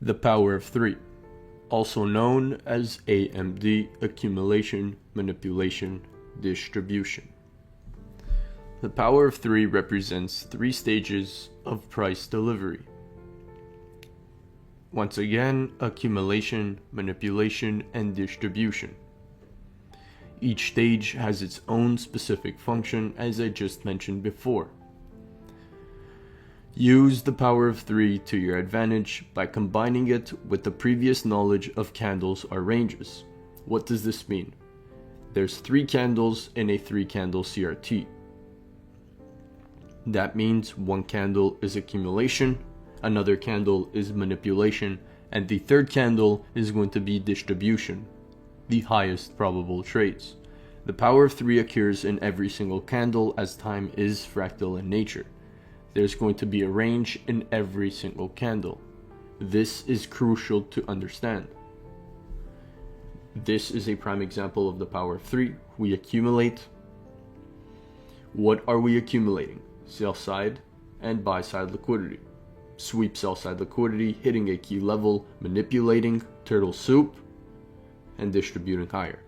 The power of 3, also known as AMD, accumulation, manipulation, distribution. The power of 3 represents 3 stages of price delivery. Once again, accumulation, manipulation, and distribution. Each stage has its own specific function, as I just mentioned before. Use the power of 3 to your advantage by combining it with the previous knowledge of candles or ranges. What does this mean? There's 3 candles in a 3-candle CRT. That means one candle is accumulation, another candle is manipulation, and the third candle is going to be distribution, the highest probable trades. The power of 3 occurs in every single candle as time is fractal in nature. There's going to be a range in every single candle. This is crucial to understand. This is a prime example of the power of 3. We accumulate. What are we accumulating? Sell side and buy side liquidity. Sweep sell side liquidity, hitting a key level, manipulating, turtle soup, and distributing higher.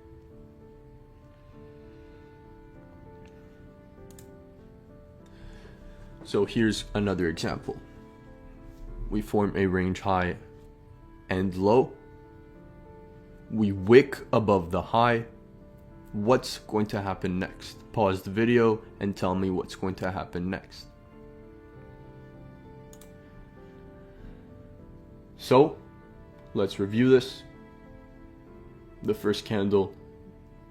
So here's another example. We form a range high and low. We wick above the high. What's going to happen next? Pause the video and tell me what's going to happen next. So, let's review this. The first candle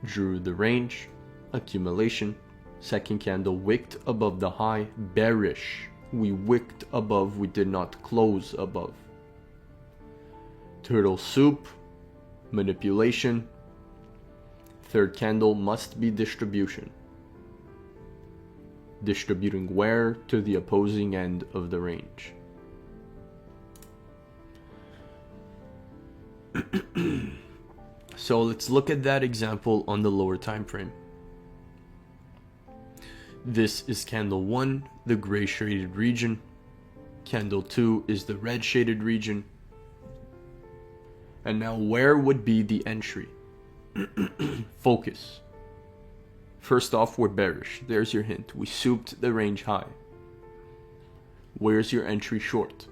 drew the range, accumulation. Second candle wicked above the high, bearish. We wicked above, we did not close above. Turtle soup, manipulation. Third candle must be distribution. Distributing where? To the opposing end of the range. So let's look at that example on the lower time frame. This is candle 1, the gray shaded region. Candle 2 is the red shaded region. And now where would be the entry? Focus. First off, we're bearish. There's your hint. We souped the range high. Where's your entry short?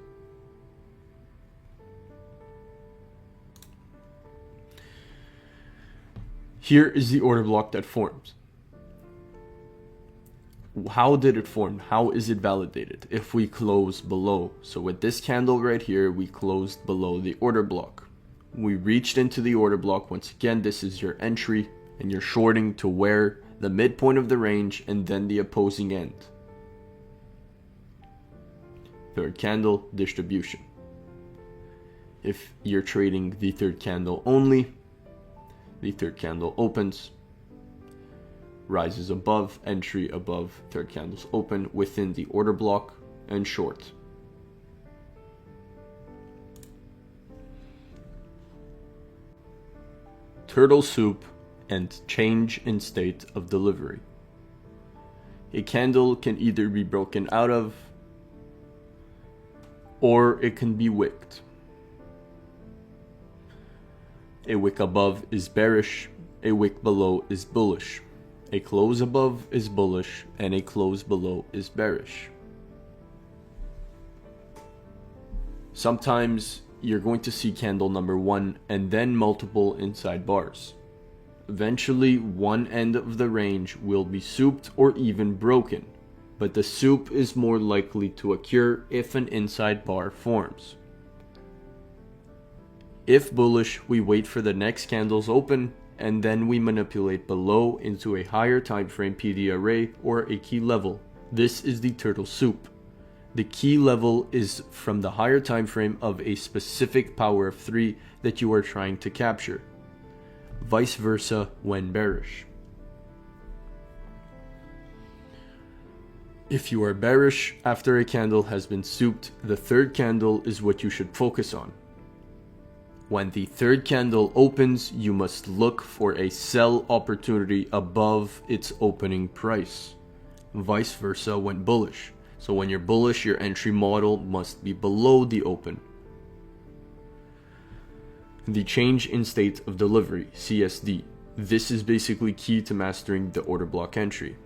Here is the order block that forms. How did it form? How is it validated? If we close below. So with this candle right here, we closed below the order block. We reached into the order block. Once again, this is your entry, and you're shorting to where? The midpoint of the range and then the opposing end. Third candle, distribution. If you're trading the third candle only, the third candle opens, rises above, entry above, third candles open within the order block, and short. Turtle soup and change in state of delivery. A candle can either be broken out of, or it can be wicked. A wick above is bearish, a wick below is bullish. A close above is bullish, and a close below is bearish. Sometimes you're going to see candle number 1 and then multiple inside bars. Eventually, one end of the range will be souped or even broken, but the soup is more likely to occur if an inside bar forms. If bullish, we wait for the next candles open, and then we manipulate below into a higher time frame PD array or a key level. This is the turtle soup. The key level is from the higher time frame of a specific power of 3 that you are trying to capture. Vice versa when bearish. If you are bearish after a candle has been souped, the third candle is what you should focus on. When the third candle opens, you must look for a sell opportunity above its opening price. Vice versa when bullish. So when you're bullish, your entry model must be below the open. The change in state of delivery, CSD. This is basically key to mastering the order block entry.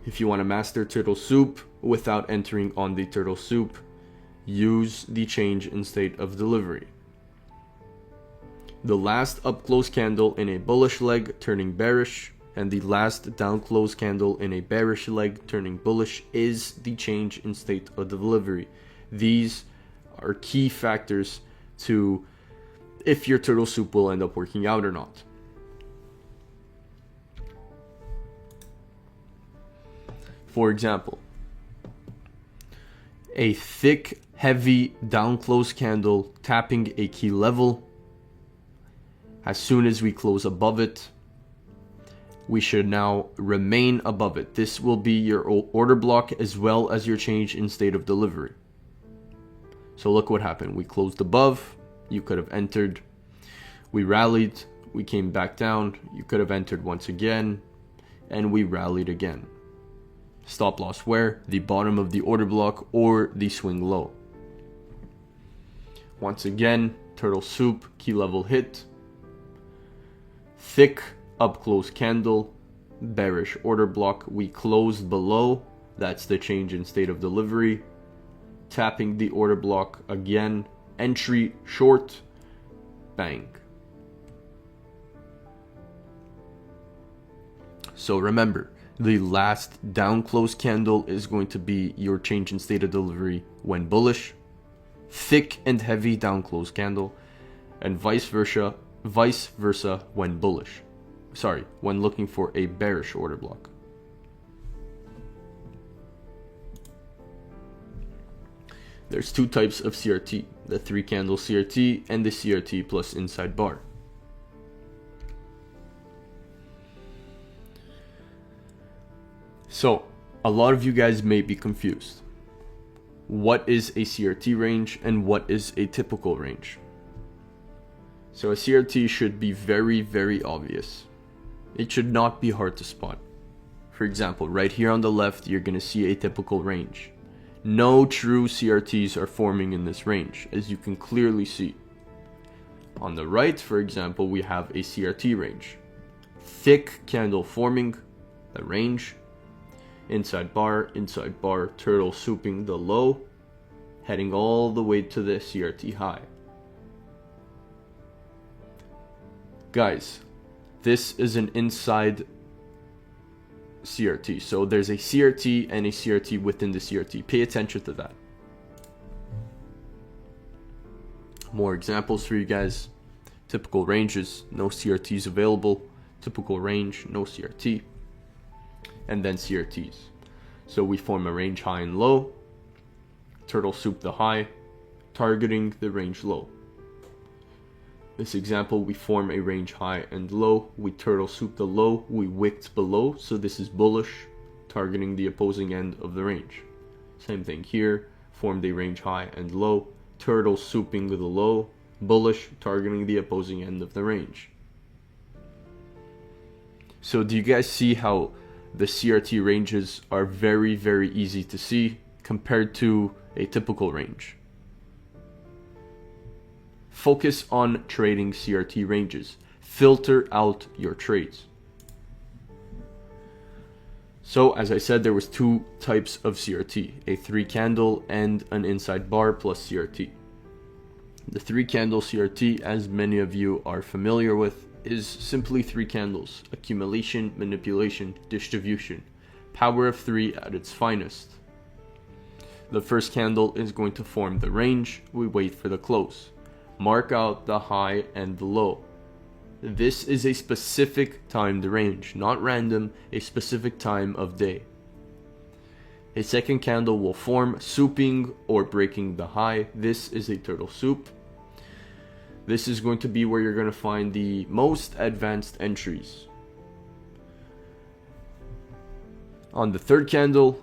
If you want to master turtle soup without entering on the turtle soup, use the change in state of delivery. The last up close candle in a bullish leg turning bearish, and the last down close candle in a bearish leg turning bullish is the change in state of delivery. These are key factors to if your turtle soup will end up working out or not. For example, a thick, heavy down close candle tapping a key level. As soon as we close above it, we should now remain above it. This will be your order block as well as your change in state of delivery. So look what happened. We closed above, you could have entered. We rallied, we came back down, you could have entered once again, and we rallied again. Stop loss where? The bottom of the order block or the swing low. Once again, turtle soup, key level hit. Thick up close candle, bearish order block. We closed below. That's the change in state of delivery. Tapping the order block again. Entry short. Bang. So remember, the last down close candle is going to be your change in state of delivery when bullish. Thick and heavy down close candle, and vice versa when bullish. When looking for a bearish order block. There's two types of CRT, the 3 candle CRT and the CRT plus inside bar. So, a lot of you guys may be confused. What is a CRT range and what is a typical range? So a CRT should be very, very obvious. It should not be hard to spot. For example, right here on the left, you're going to see a typical range. No true CRTs are forming in this range, as you can clearly see. On the right, for example, we have a CRT range. Thick candle forming, a range. Inside bar, turtle souping the low, heading all the way to the CRT high. Guys, this is an inside CRT. So there's a CRT and a CRT within the CRT. Pay attention to that. More examples for you guys. Typical ranges, no CRTs available. Typical range, no CRT. And then CRTs. So we form a range high and low, turtle soup the high, targeting the range low. This example, we form a range high and low, we turtle soup the low, we wicked below, so this is bullish, targeting the opposing end of the range. Same thing here, formed a range high and low, turtle souping the low, bullish, targeting the opposing end of the range. So do you guys see how the CRT ranges are very, very easy to see compared to a typical range? Focus on trading CRT ranges. Filter out your trades. So as I said, there was two types of CRT, a 3 candle and an inside bar plus CRT. The 3 candle CRT, as many of you are familiar with, is simply 3 candles: accumulation, manipulation, distribution. Power of 3 at its finest. The first candle is going to form the range. We wait for the close. Mark out the high and the low. This is a specific timed range, not random, a specific time of day. A second candle will form, souping or breaking the high. This is a turtle soup. This is going to be where you're going to find the most advanced entries. On the third candle,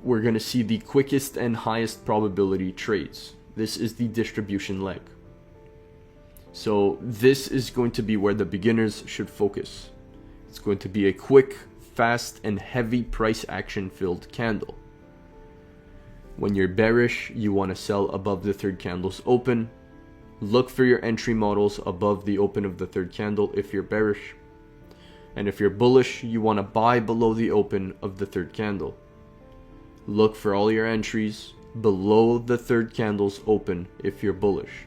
we're going to see the quickest and highest probability trades. This is the distribution leg. So this is going to be where the beginners should focus. It's going to be a quick, fast, and heavy price action filled candle. When you're bearish, you want to sell above the third candle's open. Look for your entry models above the open of the third candle if you're bearish. And if you're bullish, you want to buy below the open of the third candle. Look for all your entries below the third candle's open if you're bullish.